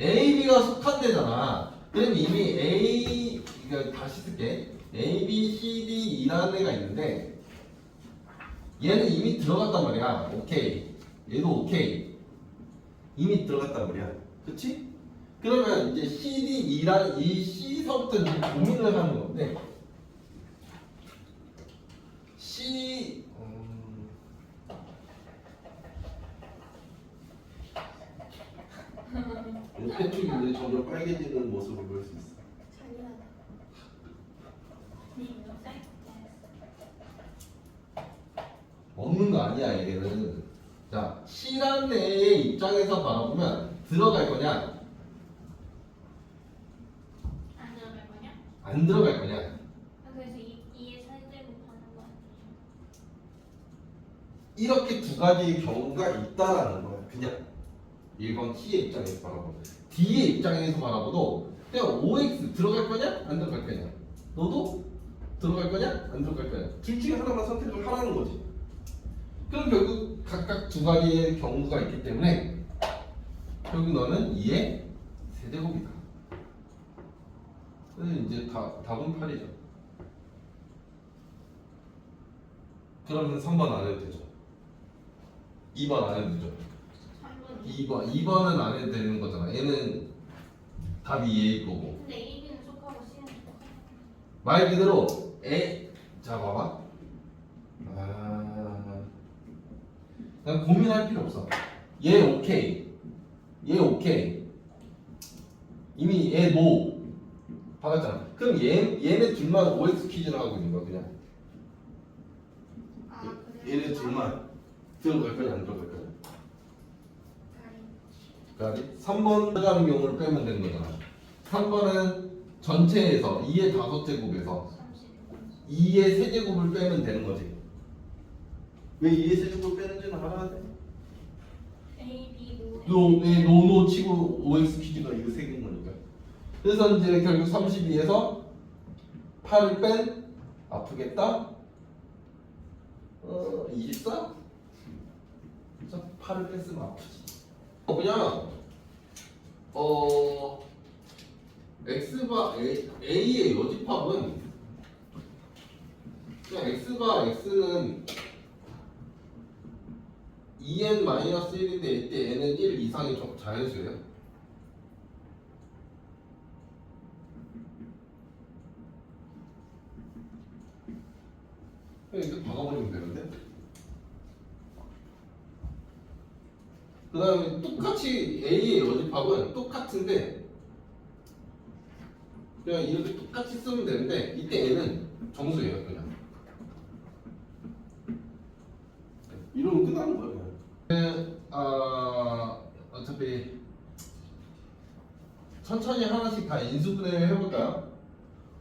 A, B가 속한대잖아. 그럼 이미 A, 이거 다시 쓸게. A, B, C, D, E라는 애가 있는데 얘는 이미 들어갔단 말이야. 오케이. 얘도 오케이. 이미 들어갔단 말이야. 그치? 그러면 이제 C, D, E라는 이 C서부터 이제 고민을 하는 건데 C 펜줄이 이제 점점 빨개지는 모습을 볼 수 있어. 먹는 거 아니야 얘는. 자, C라는 애의 입장에서 바라보면 들어갈 거냐? 안 들어갈 거냐? 안 들어갈 거냐? 그래서 2의 세제곱 하는 거 아니에요? 이렇게 두 가지의 경우가 있다라는 거야. 그냥 1번 T의 입장에서 바라보고 D의 입장에서 바라보도 그냥 OX 들어갈 거냐? 안 들어갈 거냐? 너도 들어갈 거냐? 안 들어갈 거냐? 둘 중에 하나만 선택을 하라는 거지. 그럼 결국 각각 두 가지의 경우가 있기 때문에 결국 너는 2의 세제곱이다. 그래서 이제 답은 8이죠. 그러면 3번 안 해도 되죠. 2번 안 해도 되죠. 2번은 안 해도 되는 거잖아. 얘는 답이 A일 거고. 근데 A, B는 속하고 C는 속하고. 말 그대로 자 봐봐. 난 고민할 필요 없어. 얘 오케이. 얘 오케이. 이미 얘 노. 받았잖아. 그럼 얘네 둘만 OX 퀴즈를 하고 있는 거야 그냥. 그래요? 얘네 둘만 들어갈 거냐 안 들어갈 거냐. 그러니까 3번 들어가는 경우를 빼면 되는 거잖아. 3번은 전체에서 2의 5제곱에서 2의 세제곱을 빼면 되는 거지. 왜 2의 세제곱을 빼는지는 알아야 돼. A, B, 노노 치고 OX 퀴즈가 이거 세 개인 거니까. 그래서 이제 결국 32에서 8을 뺀 아프겠다. 24? 그래서 8을 뺐으면 아프지. 그냥 X바 A의 여집합은 그냥 X바 X는 2n-1인데 이때 n은 1 이상이 자연수예요. 그냥 이렇게 박아버리면 되는데. 그 다음에 똑같이 A의 여집합은 똑같은데 그냥 이렇게 똑같이 쓰면 되는데 이때 N은 정수예요 그냥. 이러면 끝나는 거예요. 어차피 천천히 하나씩 다 인수분해를 해볼까요?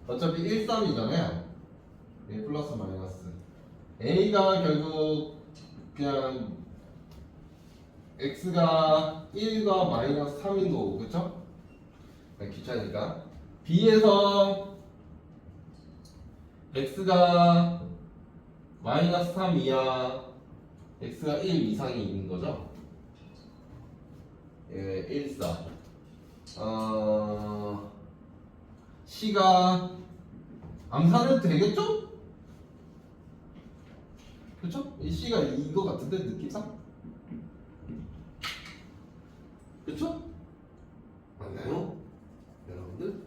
어차피 1, 3이잖아요. A 플러스 마이너스 A가 결국 그냥 X가 1과 마이너스 3인 거고 그쵸? 귀찮으니까 B에서 X가 마이너스 3 이하 X가 1 이상이 있는 거죠? 예, 1, 4 C가 암산해도 되겠죠? 그쵸? 이 C가 이거 같은데 느낌상? 그쵸? 맞나요? 여러분들?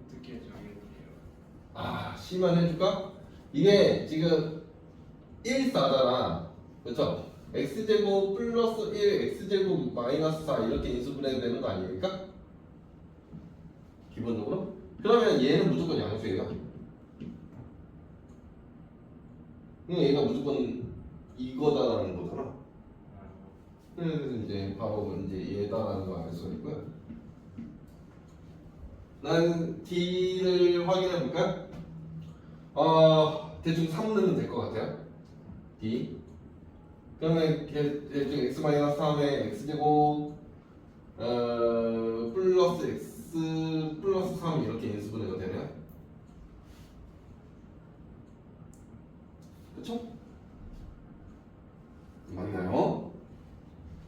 어떻게 정해볼게요? C만 해줄까? 이게 지금 1, 4잖아 그쵸? X제곱 플러스 1, X제곱 마이너스 4 이렇게 인수분해되는 거 아닙니까? 기본적으로? 그러면 얘는 무조건 양수예요. 얘가 무조건 이거다라는 거잖아. 그래서 이제 바로 이제 얘다라는 거 알 수 있고요. 나는 D를 확인해 볼까요? 대충 3 넣으면 될 것 같아요. D. 그러면 대충 x-3의 x제곱 플러스 x 플러스 3 이렇게 인수분해가 되네요. 그쵸? 맞나요?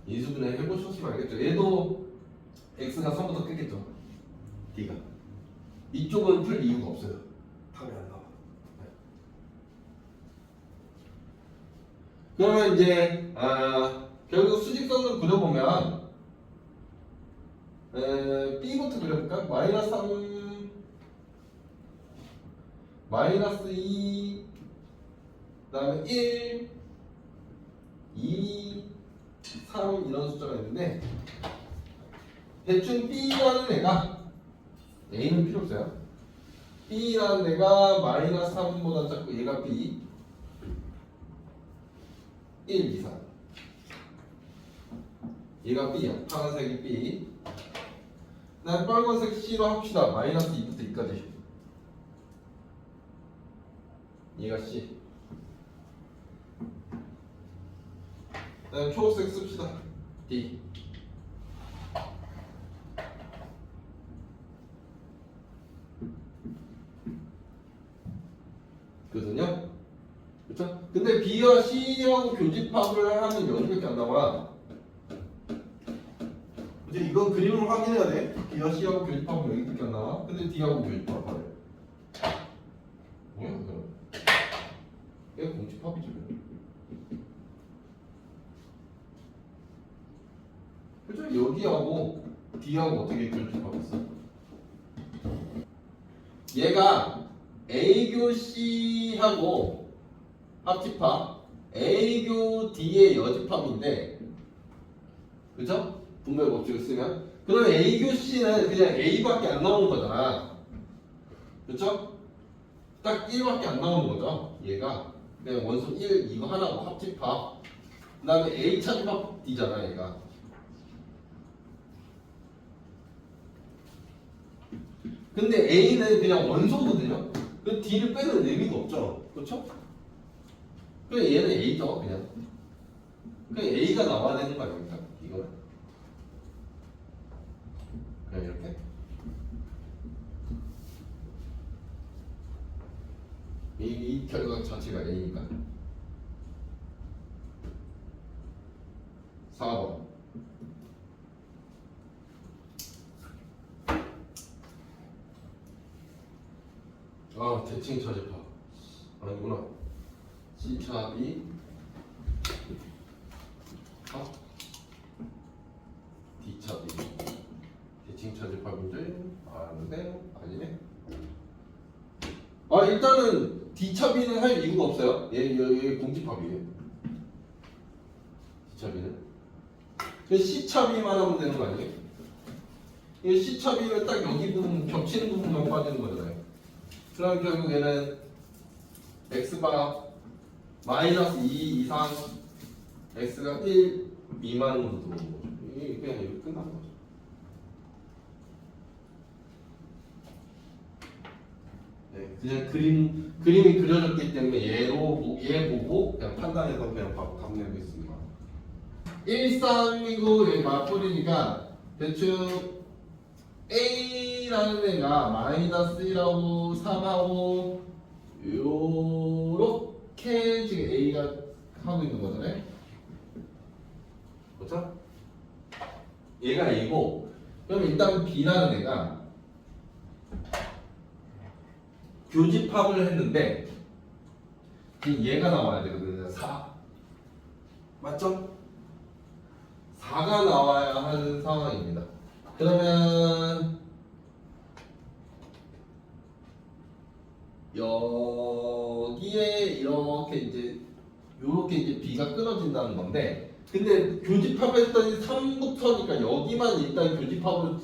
인수분해 해보셨으면 알겠죠. 얘도 x가 3보다 크겠죠. d가 이쪽은 풀 이유가 없어요. 답이 안 나와. 네. 그러면 이제 결국 수직선을 그려보면 B부터 그려볼까? 마이너스 3 마이너스 2 그다음에 1 2 3 이런 숫자가 있는데 대충 B라는 애가 A는 필요 없어요. B라는 애가 마이너스 3보다 작고 얘가 B 1, 2, 3 얘가 B야. 파란색이 B 그다음 빨간색 C로 합시다. 마이너스 2부터 2까지 얘가 C 그다음 초록색 씁시다. D 거든요. 그렇죠? 근데 B와 C하고 교집합을 하면 여기밖에 안 나와. 이제 이건 그림을 확인해야 돼. B와 C하고 교집합은 여기밖에 안 나와. 근데 D하고 교집합을 뭐야 이거? 얘 공집합이지 뭐. 그죠? 여기하고 D하고 어떻게 교집합했어? 얘가 A교 C하고 합집합, A교 D의 여집합인데, 그죠? 분별 법칙을 쓰면 그러면 A교 C는 그냥 A밖에 안 나오는 거잖아. 그렇죠? 딱 1밖에 안 나오는 거죠. 얘가 그냥 원소 1 이거 하나고 합집합. 그 다음에 A 차집합 D잖아 얘가. 근데 A는 그냥 원소거든요. 그 D를 빼는 의미가 없죠. 그렇죠? 그래 얘는 A죠 그냥. 그냥 A가 나와야 되는 거 아닙니까? 이거는. 그냥 이렇게. 이 결과 자체가 A니까. 4번. 대칭 차집합. 아니구나. C차비 합 D차비 대칭 차집합인지 아는데 아니네. 일단은 D차비는 할 이유가 없어요. 얘 공집합이에요. D차비는 C차비만 하면 되는 거 아니에요? 이 C차비를 딱 여기 부분 겹치는 부분만 빠지는 거잖아요. 그럼 결국 얘는 X바 마이너스 2 이상 X가 1 미만으로 들어오는 거죠. 이게 그냥 이렇게 끝나는 거죠. 네, 그냥 그림이 그려졌기 때문에 얘 보고 그냥 판단해서 그냥 답 내고 있습니다. 1, 3이고 얘 맞불이니까 대충 A라는 애가 마이너스 1하고 3하고 요렇게 지금 A가 하고 있는 거잖아요. 그렇죠? 얘가 A고 그럼 일단 B라는 애가 교집합을 했는데 지금 얘가 나와야 되거든요. 4 맞죠? 4가 나와야 하는 상황입니다. 그러면 여기에 이렇게 이제 B가 끊어진다는 건데, 근데 교집합했더니 3부터니까 여기만 일단 교집합으로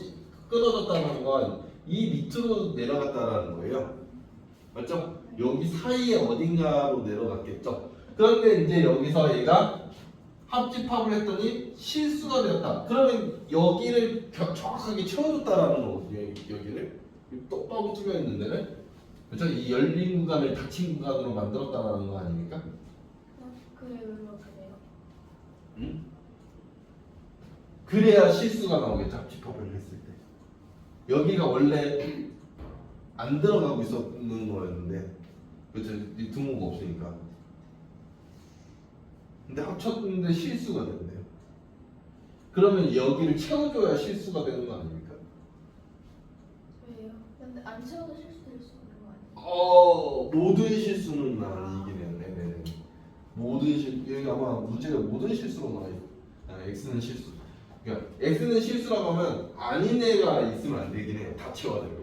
끊어졌다는 건 이 밑으로 내려갔다라는 거예요. 맞죠? 여기 사이에 어딘가로 내려갔겠죠. 그런데 이제 여기서 얘가 합집합을 했더니 실수가 되었다. 그러면 여기를 정확하게 채워줬다라는 거거든요. 여기를 똑바로 뚫려 있는 데를. 그렇죠? 이 열린 구간을 닫힌 구간으로 만들었다라는 거 아닙니까? 그게 왜 그렇게 돼요? 응? 그래야 실수가 나오겠죠. 합집합을 했을 때. 여기가 원래 안 들어가고 있었는 거였는데, 그렇죠? 이 등호가 없으니까. 근데 합쳤는데 실수가 됐네요. 그러면 여기를 채워줘야 실수가 되는 거 아닙니까? 왜요? 근데 안 채워도 실수될 수 있는 거 아니에요? 모든 실수는 아니긴 해요. 네네. 모든 여기 아마 문제가 모든 실수로 나와요. X는 실수. 그러니까 X는 실수라고 하면 아닌 애가 있으면 안 되긴 해요. 다 채워야 됩니다.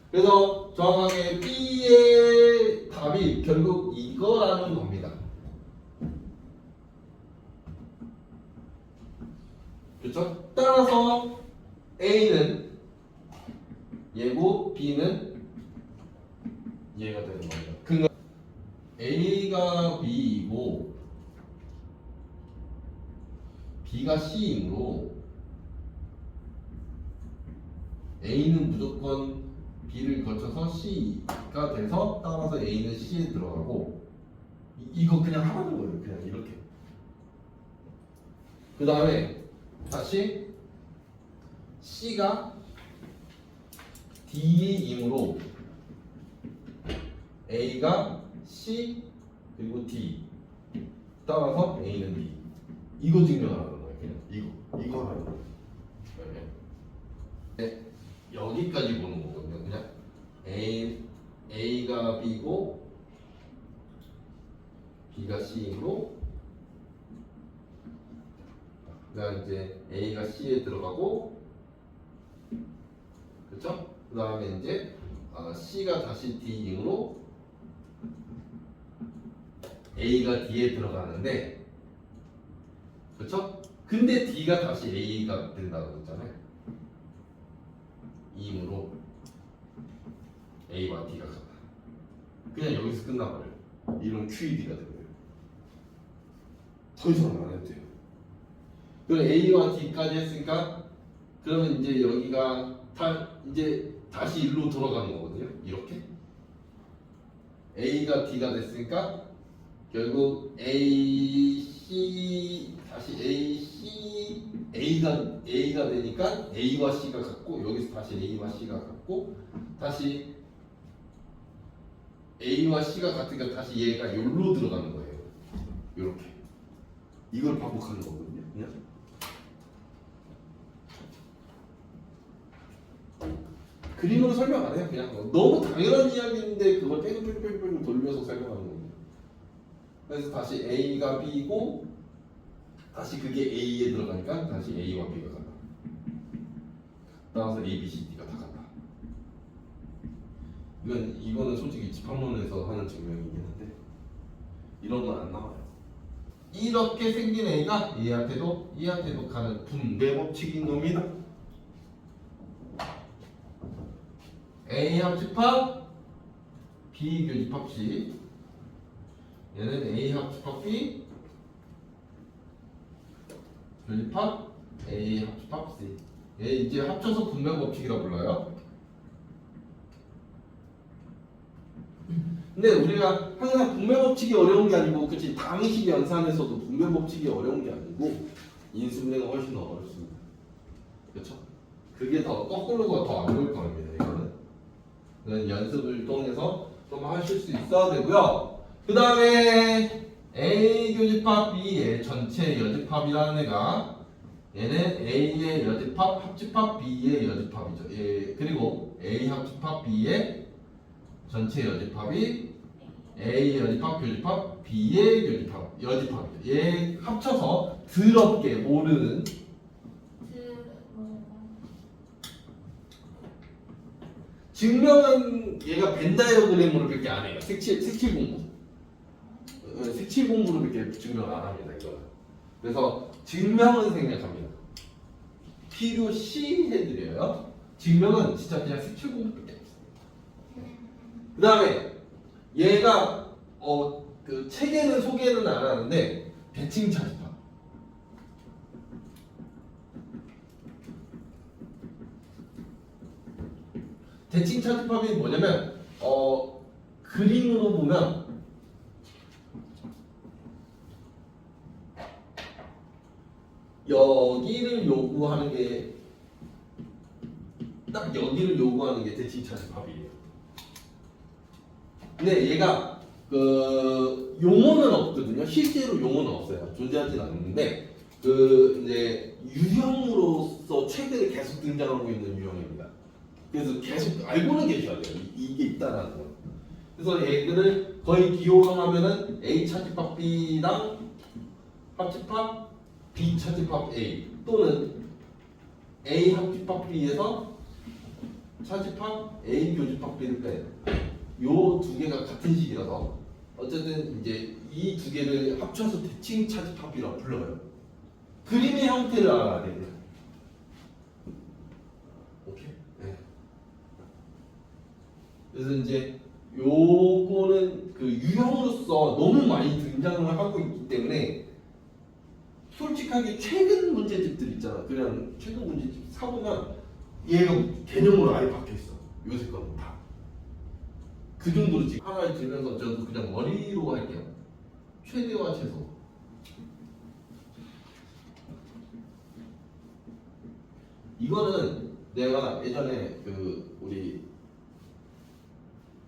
그래서 정확하게 B의 답이 결국 이거라는 겁니다. 그렇죠? 따라서 A는 얘고 B는 얘가 되는 겁니다. 그러니까 A가 B이고 B가 C이므로 A는 무조건 B를 거쳐서 C가 돼서 따라서 A는 C에 들어가고 이거 그냥 하라는 거예요. 그냥 이렇게. 그 다음에 다시 C가 D이므로 A가 C 그리고 D 따라서 A는 B 이거 증명하라는 거예요. 그냥 이거 하라는 거예요. 네. 여기까지 보는 거거든요. 그냥 A가 B고 B가 C이므로 그다음 이제 A가 C에 들어가고 그렇죠? 그 다음에 이제 C가 다시 D이므로 A가 D에 들어가는데 그렇죠? 근데 D가 다시 A가 된다고 했잖아요. 이므로 A와 D가 같다. 그냥 여기서 끝나버려요. 이런 QED가 되는 거예요. 더 이상 안 해도 돼요. 그럼 A와 D까지 했으니까 그러면 이제 여기가 이제 다시 일로 돌아가는 거거든요. 이렇게 A가 D가 됐으니까 결국 A, C 다시 A, C A가 되니까 A와 C가 같고 여기서 다시 A와 C가 같고 다시 A와 C가 같으니까 다시 얘가 여기로 들어가는 거예요. 이렇게 이걸 반복하는 거거든요. 그냥 그림으로 설명 안 해요. 그냥 너무 당연한 이야기인데 그걸 빼고 돌려서 설명하는 겁니다. 그래서 다시 A가 B고 다시 그게 A에 들어가니까 다시 A와 B가 같다. 따라서 A, B, C, D가 다 같다. 이거는 솔직히 집합론에서 하는 증명이긴 한데 이런 건 안 나와요. 이렇게 생긴 A가 얘한테도 가는 분배 법칙인 겁니다. A 합집합 B 교집합 C 얘는 A 합집합 B 교집합 A 합집합 C 얘 이제 합쳐서 분배 법칙이라 불러요. 근데 우리가 항상 분배 법칙이 어려운 게 아니고 그치 당식 연산에서도 분배 법칙이 어려운 게 아니고 인수분해가 훨씬 더 어렵습니다. 그렇죠? 그게 더 거꾸로가 더 안 보일 겁니다. 이거는 연습을 통해서 좀 하실 수 있어야 되고요. 그 다음에 A 교집합 B의 전체 여집합이라는 애가 얘는 A의 여집합 합집합 B의 여집합이죠. 그리고 A 합집합 B의 전체 여집합이 A 여집합 교집합 B의 여집합이죠. 얘 합쳐서 더럽게 모르는 증명은 얘가 벤 다이어그램으로 밖에 안 해요. 색칠 공부. 색칠 공부로 밖에 증명을 안 합니다. 이거는. 그래서 증명은 생략합니다. 필요시 해드려요. 증명은 진짜 그냥 색칠 공부밖에 없어요. 그 다음에 얘가 그 책에는 소개는 안 하는데 대칭 차집합. 대칭 차집합이 뭐냐면 그림으로 보면 여기를 요구하는 게 딱 여기를 요구하는 게 대칭 차집합이에요. 근데 얘가 그 용어는 없거든요. 실제로 용어는 없어요. 존재하지는 않는데 그 이제 유형으로서 최근에 계속 등장하고 있는 유형입니다. 그래서 계속 알고는 계셔야 돼요. 이게 있다라는 거. 그래서 얘들을 거의 기호로 하면은 A 차집합 B랑 합집합 B 차집합 A 또는 A 합집합 B에서 차집합 A 교집합 B를 빼요. 요 두 개가 같은 식이라서 어쨌든 이제 이 두 개를 합쳐서 대칭 차집합이라고 불러요. 그림의 형태를 알아야 돼요. 오케이. 네. 그래서 이제 요거는 그 유형으로서 너무 많이 등장을 하고 있기 때문에 솔직하게 최근 문제집들 있잖아. 그냥 최근 문제집 사보면 얘가 개념으로 아예 바뀌어 있어. 요새 거는 다. 그 정도로 지금 하나에 들면서 저도 그냥 머리로 할게요. 최대와 최소. 이거는 내가 예전에 그 우리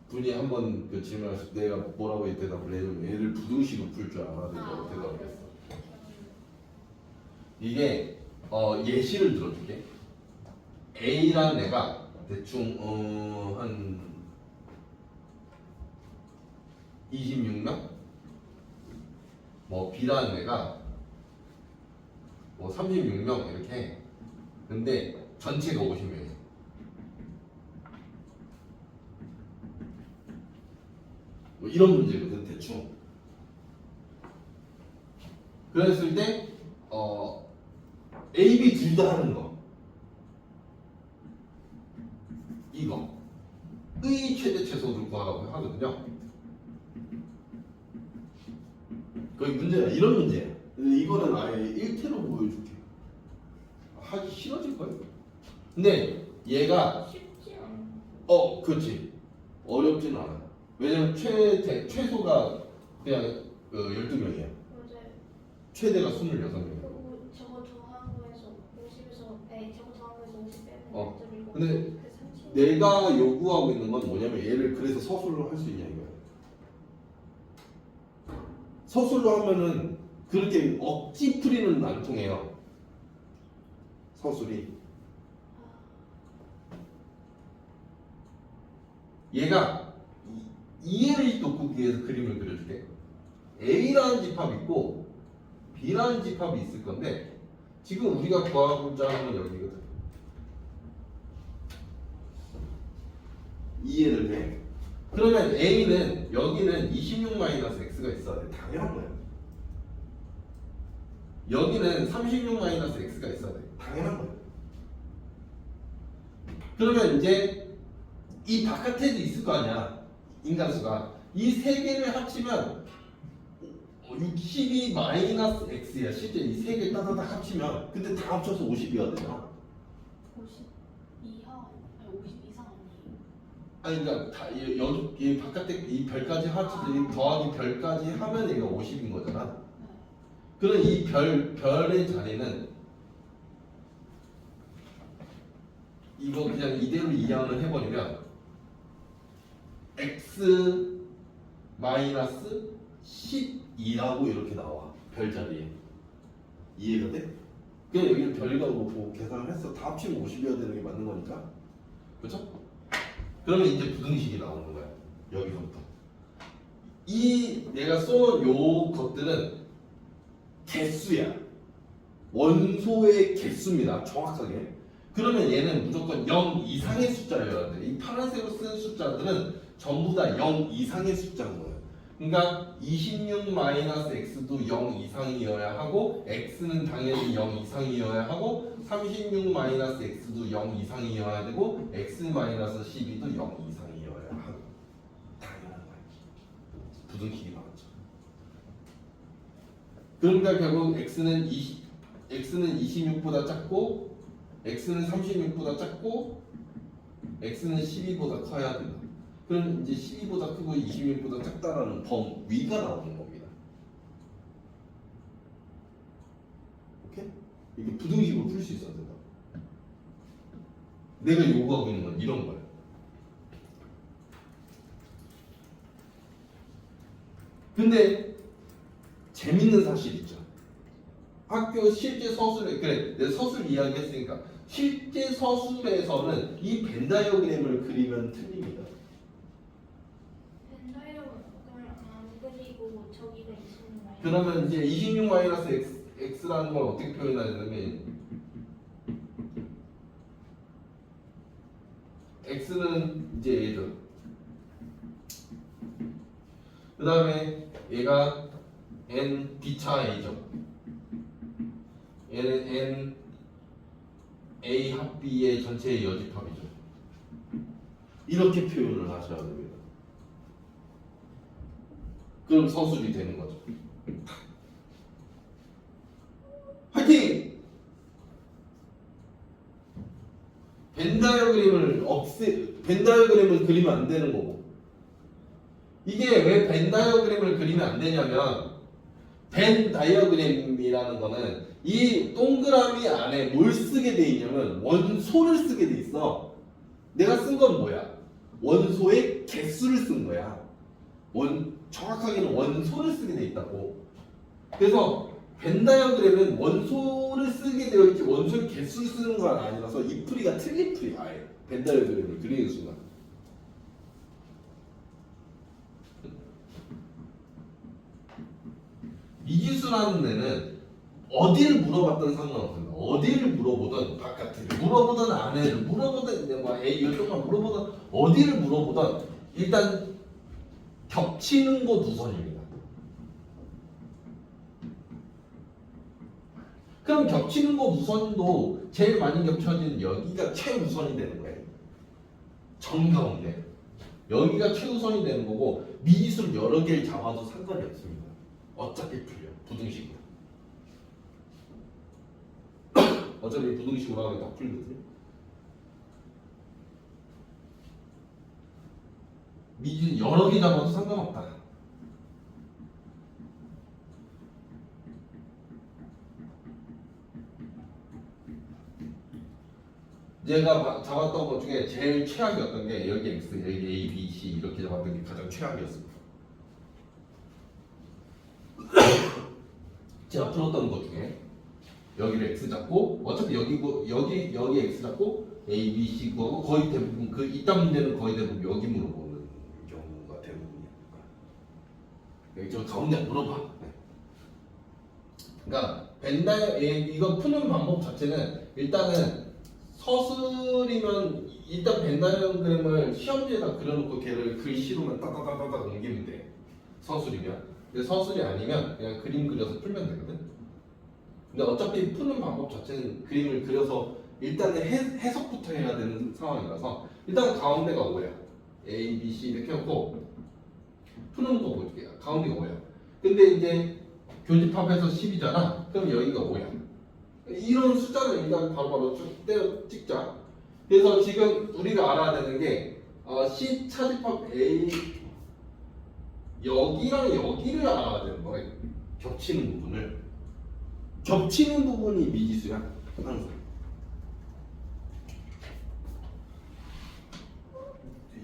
분이 한번 그 질문하실 때 내가 뭐라고 대답을 해주면 얘를 부등식으로 풀 줄 알아야 된다고 대답을 했어. 이게 예시를 들어줄게. A라는 애가 대충 한 26명? 뭐 B라는 애가 뭐 36명 이렇게 해. 근데 전체가 50명이야. 뭐 이런 문제거든 대충. 그랬을 때 A, B 둘 다 하는 거. 이거 의 최대 최소를 구하라고 하거든요. 거의 문제야. 이런 문제야. 이거는 아예 1태로 보여줄게. 하기 싫어질 거예요. 근데 얘가 쉽지 않아. 그렇지. 어렵진 않아. 왜냐면 최소가 그냥 12명이야. 맞아요. 최대가 26명이야. 그리고 저거 더한 거에서 50에서 저거 더한 거에서 50 빼면 좀 이거 근데 그 30. 내가 요구하고 있는 건 뭐냐면 얘를 그래서 서술로 할 수 있냐 이거야. 서술로 하면은 그렇게 억지 풀이는 안 통해요. 서술이. 얘가 이해를 돕기 위해서 그림을 그려줄게. A라는 집합이 있고 B라는 집합이 있을 건데 지금 우리가 구하고자 하는 건 여기거든. 이해를 해. 그러면 A는 여기는 26-x가 있어야 돼. 당연한 거야. 여기는 36-x가 있어야 돼. 당연한 거야. 그러면 이제 이 바깥에도 있을 거 아니야. 인간수가. 이 세 개를 합치면 62-x야. 실제 이 세 개 따다닥 합치면 근데 다 합쳐서 50이어야 되잖아. 50 이하 아니 50 이상 아니에요? 아니 그러니까 다 이 바깥에 이 별까지 더하기 별까지 하면 얘가 50인 거잖아. 네. 그럼 이 별의 자리는 이거 그냥 이대로 이항을 해버리면 x 마이너스 12라고 이렇게 나와. 별 자리에. 이해가 돼? 그냥 여기는 별이라고 보고 계산을 했어. 다 합치면 50이어야 되는 게 맞는 거니까. 그렇죠? 그러면 이제 부등식이 나오는 거야. 여기서부터. 이 내가 써놓은 요 것들은 개수야. 원소의 개수입니다. 정확하게. 그러면 얘는 무조건 0 이상의 숫자여야 돼. 이 파란색으로 쓴 숫자들은 전부 다 0 이상의 숫자인 거예요. 그러니까 26-x도 0 이상이어야 하고 x는 당연히 0 이상이어야 하고 36-x도 0 이상이어야 되고 x-12도 0 이상이어야 하고 당연한 거야. 부등식이 나왔죠. 그러니까 결국 x는 26보다 작고 x는 36보다 작고 x는 12보다 커야 된다. 그럼 이제 12보다 크고 26보다 작다라는 범위가 나오는 겁니다. 오케이? 이게 부등식으로 풀 수 있어야 된다. 내가 요구하고 있는 건 이런 거예요. 근데 재밌는 사실 있죠. 학교 실제 서술에 그래 내가 서술 이야기했으니까 실제 서술에서는 이 벤 다이어그램을 그리면 틀립니다. 벤 다이어그램을 안 그리고 저기가 있으면 그러면 이제 26-x라는 걸 어떻게 표현하냐면 x는 이제 얘죠. 그 다음에 얘가 n b차 a죠. 얘는 n a 합 b의 전체의 여집합이죠. 이렇게 표현을 하셔야 됩니다. 그럼 서술이 되는 거죠. 화이팅! 벤 다이어그램을 그리면 안 되는 거고. 이게 왜 벤 다이어그램을 그리면 안 되냐면 벤 다이어그램이라는 거는 이 동그라미 안에 뭘 쓰게 돼 있냐면 원소를 쓰게 돼 있어. 내가 쓴 건 뭐야? 원소의 개수를 쓴 거야. 정확하게는 원소를 쓰게 돼 있다고. 그래서 벤 다이어그램은 원소를 쓰게 되어 있지 원소의 개수를 쓰는 건 아니라서 이 풀이가 틀린 풀이야. 아예 벤 다이어그램을 그리는 순간. 미지수라는 애는 어디를 물어봤든 상관없습니다. 어디를 물어보든 바깥을 물어보든 안에를 물어보든 뭐 A 이쪽만 물어보든 어디를 물어보든 일단 겹치는 곳 우선입니다. 그럼 겹치는 곳 우선도 제일 많이 겹쳐진 여기가 최우선이 되는 거예요. 정가운데 여기가 최우선이 되는 거고 미지수를 여러 개를 잡아도 상관이 없습니다. 어차피 풀려 부등식으로. 어차피 부등식으로 하면 다 풀거든요. 미지수 여러 개 잡아도 상관없다. 제가 잡았던 것 중에 제일 최악이었던 게 여기 X, 여기 A, B, C 이렇게 잡았던 게 가장 최악이었습니다. 제가 풀었던 것 중에 여기를 X 잡고 어차피 여기 X 잡고 A, B, C 구하고 거의 대부분 그 이딴 문제는 거의 대부분 여기 물어보는 경우가 대부분이니까 여기 저 가운데 물어봐. 네. 그러니까 이거 푸는 방법 자체는 일단은 서술이면 일단 벤 다이어그램을 시험지에다 그려놓고 걔를 글씨로만 따다다다다 옮기면 돼. 서술이면. 근데 서술이 아니면 그냥 그림 그려서 풀면 되거든. 근데 어차피 푸는 방법 자체는 그림을 그려서 일단은 해석부터 해야 되는 상황이라서 일단 가운데가 5야. A, B, C 이렇게 해놓고 푸는 거 볼게요. 가운데가 5야. 근데 이제 교집합해서 10이잖아. 그럼 여기가 5야. 이런 숫자를 일단 바로바로 쭉 때려 찍자. 그래서 지금 우리가 알아야 되는 게 C 차집합 A 여기랑 여기를 알아야 되는 거예요. 겹치는 부분을. 겹치는 부분이 미지수야. 항상.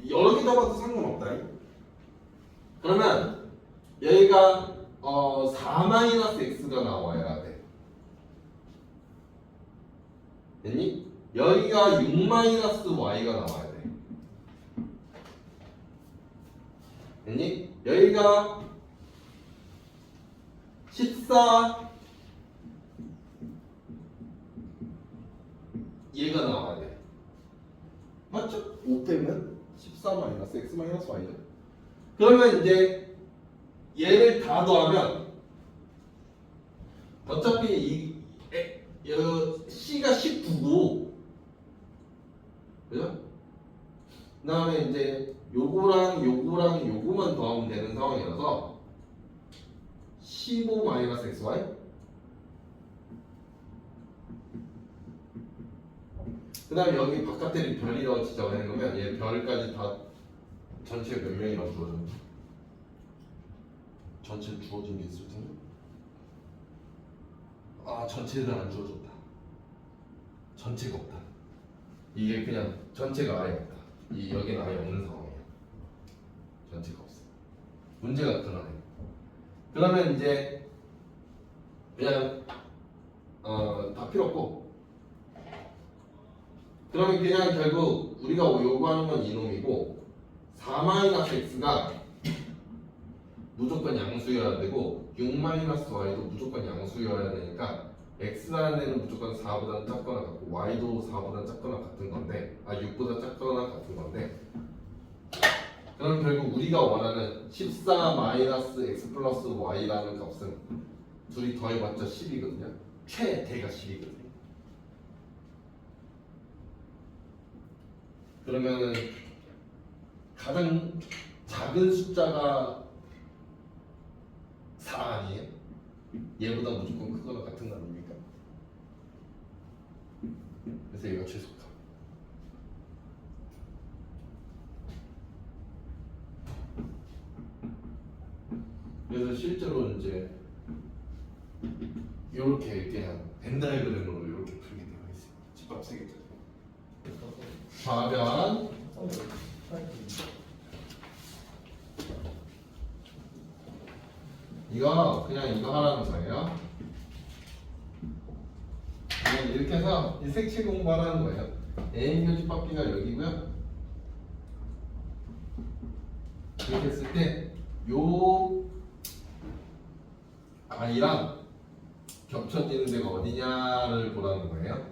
여러 개 잡아도 상관없다. 그러면 여기가 4-x가 나와야 돼. 됐니? 여기가 6-y가 나와야 돼. 됐니? 여기가 14 얘가 나와야 돼. 맞죠? 5 빼면 14-x-y죠. 그러면 이제 얘를 다 더하면 어차피 C가 19고 그죠? 그 다음에 이제 요거랑 요거만 더하면 되는 상황이라서 15-xy 그 다음에 여기 바깥에는 별이라고 지정해 놓으면 얘 별까지 다 전체 몇 명이라고 주어졌나? 전체 주어진 게 있을 텐데 전체는 안 주어졌다. 전체가 없다. 이게 그냥 전체가 아예 없다. 여기는 아예 없는 상황이야. 전체가 없어. 문제가 그러네. 그러면 이제 그냥 다 필요 없고. 그러면 그냥 결국 우리가 요구하는 건 이놈이고 4-x가 무조건 양수여야 되고 6-y도 무조건 양수여야 되니까 x라는 애는 무조건 4보다 작거나 같고 y도 4보다 작거나 같은 건데 6보다 작거나 같은 건데 그럼 결국 우리가 원하는 14-x 플러스 y라는 값은 둘이 더해봤자 10이거든요. 최대가 10이거든요. 그러면은 가장 작은 숫자가 4 아니에요? 얘보다 무조건 크거나 같은 거 아닙니까? 그래서 얘가 최소값. 그래서 실제로 이제 이렇게 그냥 벤 다이어그램으로 이렇게 풀게 되어 있습니다. 집합 세 개짜리. 좌변 이거 그냥 이거 하라는 거예요. 그냥 이렇게 해서 이 색칠 공부하라는 거예요. A교 집합비가 여기고요. 이렇게 했을 때 요 I랑 겹쳐지는 데가 어디냐를 보라는 거예요.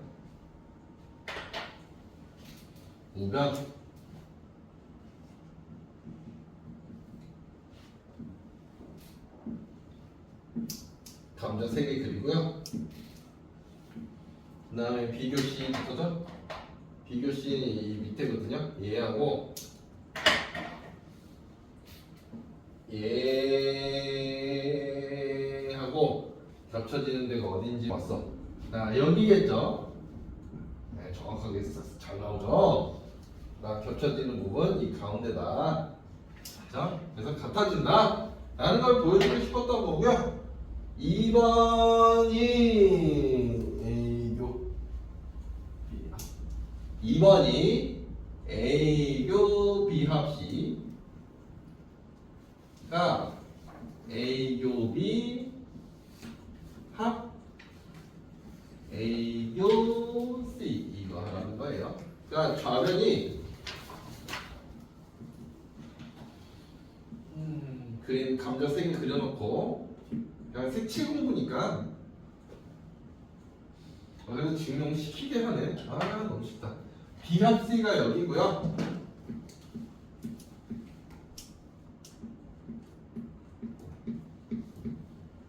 우변 감자 3개 그리고요. 그 다음에 비교 C부터죠. 비교 C는 이 밑에거든요. 얘하고 얘하고 겹쳐지는 데가 어딘지 봤어. 자, 여기겠죠. 네, 정확하게 잘 나오죠. 자, 겹쳐지는 부분 이 가운데다. 자, 그래서 같아진다 라는 걸 보여주고 싶었던 거고요. 2번이 A교 2번이 A교 B합C가 A교 B 합 A교 C 이거 하라는 거예요. 그러니까 좌변이 그림 감자 3개 그려놓고 그냥 색칠 공부니까 그래도 증명시키게 하네. 너무 쉽다. B합 C가 여기고요.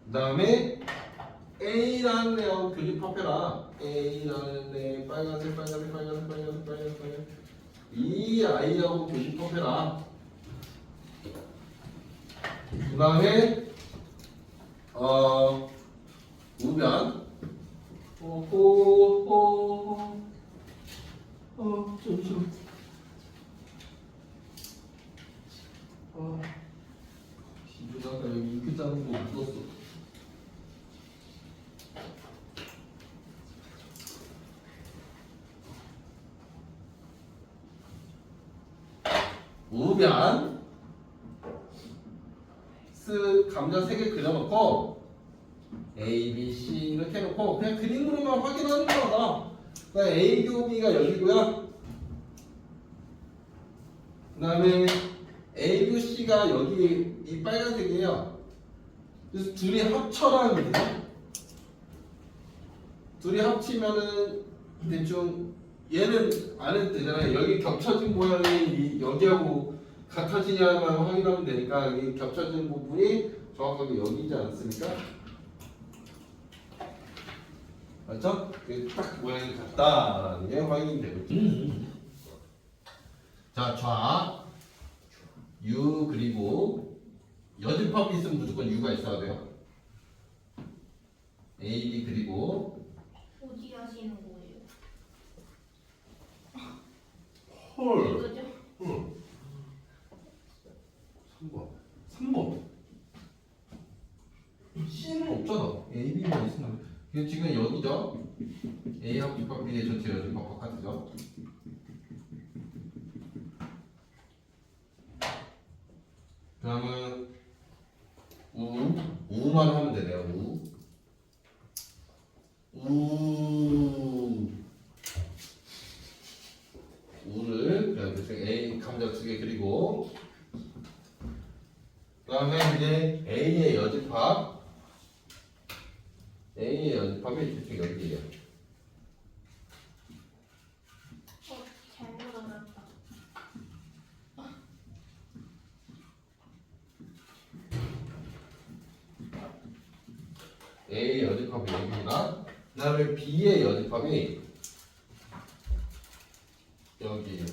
그 다음에 A라는 애하고 교집합해라. A라는 애 빨간색 이 아이하고 교집합해라. 그 다음에 우변 잠시만. 누나가 여기 잉크 짜는 거 묻었어. 우변 감자 3개 그려놓고 A, B, C 이렇게 해놓고 그냥 그림으로만 확인하는 거다. 그러니까 A 교비가 여기고요. 그 다음에 A 교 C가 여기 이 빨간색이에요. 그래서 둘이 합쳐라는 거죠. 둘이 합치면은 대충 얘는 안 해도 되잖아요. 여기 겹쳐진 모양이 여기하고 같아지냐만 확인하면 되니까 이 겹쳐진 부분이 정확하게 여기지 않습니까? 맞죠? 딱 모양이 같다라는 게 확인이 되거든요. 자, 좌 U 그리고 여집합이 있으면 무조건 U가 있어야 돼요. A, B 그리고 어디 하시는 거예요? 헐. 이거죠? 응. 3번 C는 없잖아. A, B만 있으면 이게 지금 여기죠? A하고 B합 B의 전체 여집합과 같죠? 그러면 우만 하면 되네요. 우 문자 2개 그리고 그다음에 이제 A의 여집합 대충 여기에요. 잘못 알았다. A의 여집합이 여기입니다. 그다음에 B의 여집합이 여기에요.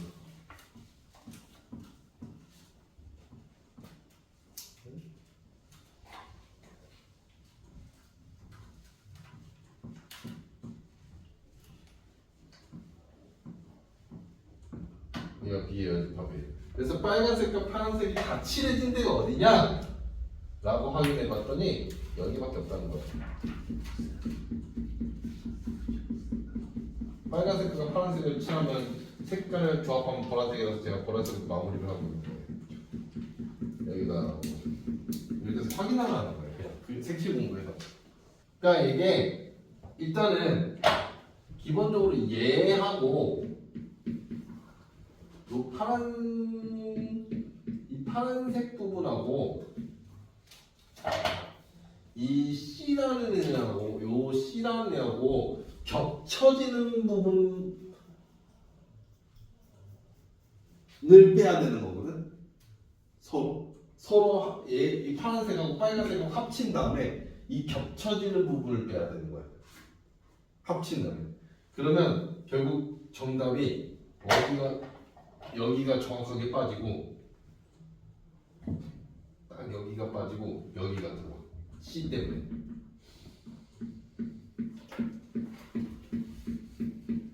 B의 여집합이에요. 그래서 빨간색과 파란색이 다 칠해진 데가 어디냐? 라고 확인해 봤더니 여기밖에 없다는 거예요. 빨간색과 파란색을 칠하면 색깔을 조합하면 보라색이라서 제가 보라색으로 마무리를 하고 있는 거예요. 여기다 이렇게 해서 확인하면 하는 거예요. 그냥 그 색칠 공부해서. 그러니까 이게 일단은 기본적으로 얘하고 이 파란색 부분하고 이 C라는 애하고 요 C라는 애하고 겹쳐지는 부분을 빼야 되는 거거든. 서로 이 파란색하고 빨간색하고 합친 다음에 이 겹쳐지는 부분을 빼야 되는 거야. 합친 다음에. 그러면 결국 정답이 여기가 정확하게 빠지고 딱 여기가 빠지고 여기가 들어와. C 때문에.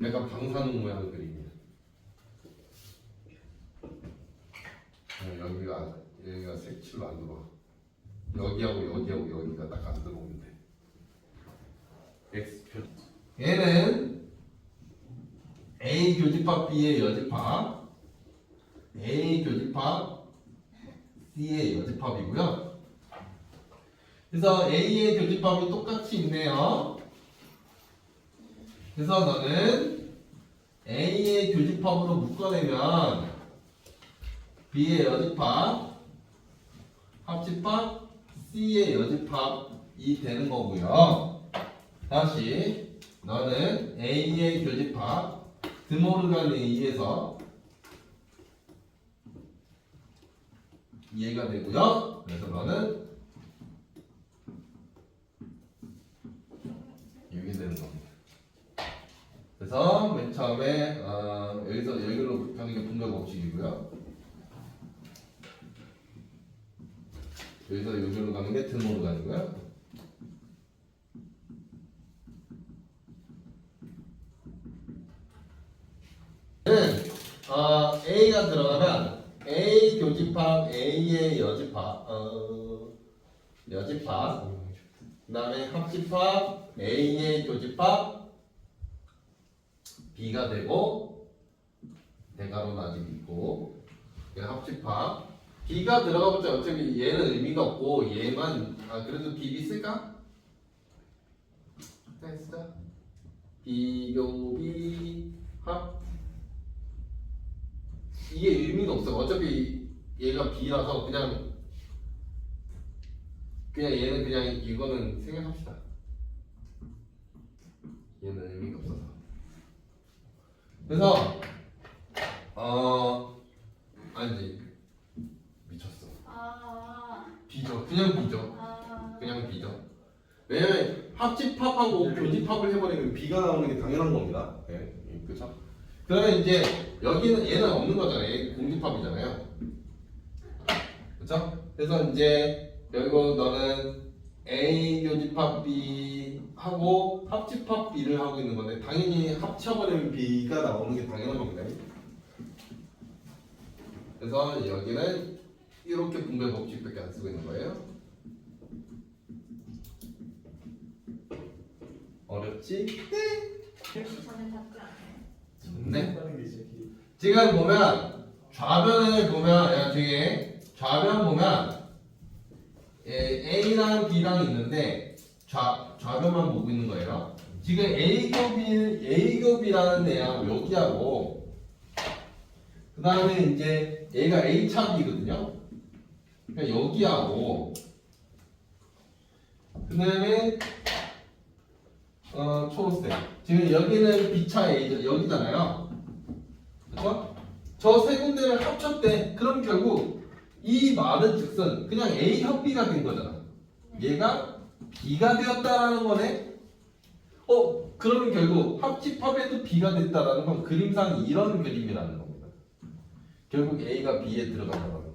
약간 방사능 모양 그림이야. 여기가 색칠로 안 들어와. 여기하고 여기가 딱 안 들어오는데. X표. 얘는 A 교집합 B의 여집합, A 교집합 C의 여집합이고요. 그래서 A의 교집합이 똑같이 있네요. 그래서 너는 A의 교집합으로 묶어내면 B의 여집합, 합집합, C의 여집합이 되는 거고요. 다시 너는 A의 교집합 드모르간에 의해서 이해가 되고요. 그래서 너는 이게 되는 겁니다. 그래서 맨 처음에 여기서 여기로 가는 게 분배 법칙이고요. 여기서 여기로 가는 게 드모르간이고요. A가 들어가면 A 교집합 A의 여집합 그 다음에 합집합 A의 교집합 B가 되고 대가로는 아직 있고 합집합 B가 들어가보자 어차피 얘는 의미가 없고 얘만 그래도 BB 쓸까? 됐어. 비교비 합 이게 의미가 없어. 어차피 얘가 B라서 그냥 얘는 그냥 이거는 생각합시다. 얘는 의미가 없어서. 그래서 아니지 미쳤어. B죠. 그냥 B죠. 왜냐면 합집합하고 교집합을 해버리면 B가 나오는 게 당연한 겁니다. 네, 그렇죠? 그러면 이제 여기는 얘는 없는 거잖아요. 공집합이잖아요. 그렇죠? 그래서 이제 여기고 너는 A 교집합 B 하고 합집합 B를 하고 있는 건데 당연히 합쳐버리면 B가 나오는 게 당연한 겁니다. 그래서 여기는 이렇게 분배 법칙밖에 안 쓰고 있는 거예요. 어렵지? 저는 답지 않아요. 네. 지금 보면 좌변을 보면 뒤에 좌변 보면 A랑 B랑 있는데 좌변만 보고 있는 거예요. 지금 A급이라는 애하고 여기하고 그 다음에 이제 얘가 A 차비거든요. 그러니까 여기하고 그 다음에 초록색. 지금 여기는 B차 A 여기잖아요. 그렇죠? 저 세 군데를 합쳤대. 그럼 결국 이 많은 즉슨 그냥 A 협 B가 된 거잖아. 얘가 B가 되었다라는 거네. 그러면 결국 합집합에도 B가 됐다라는 건 그림상 이런 그림이라는 겁니다. 결국 A가 B에 들어간다는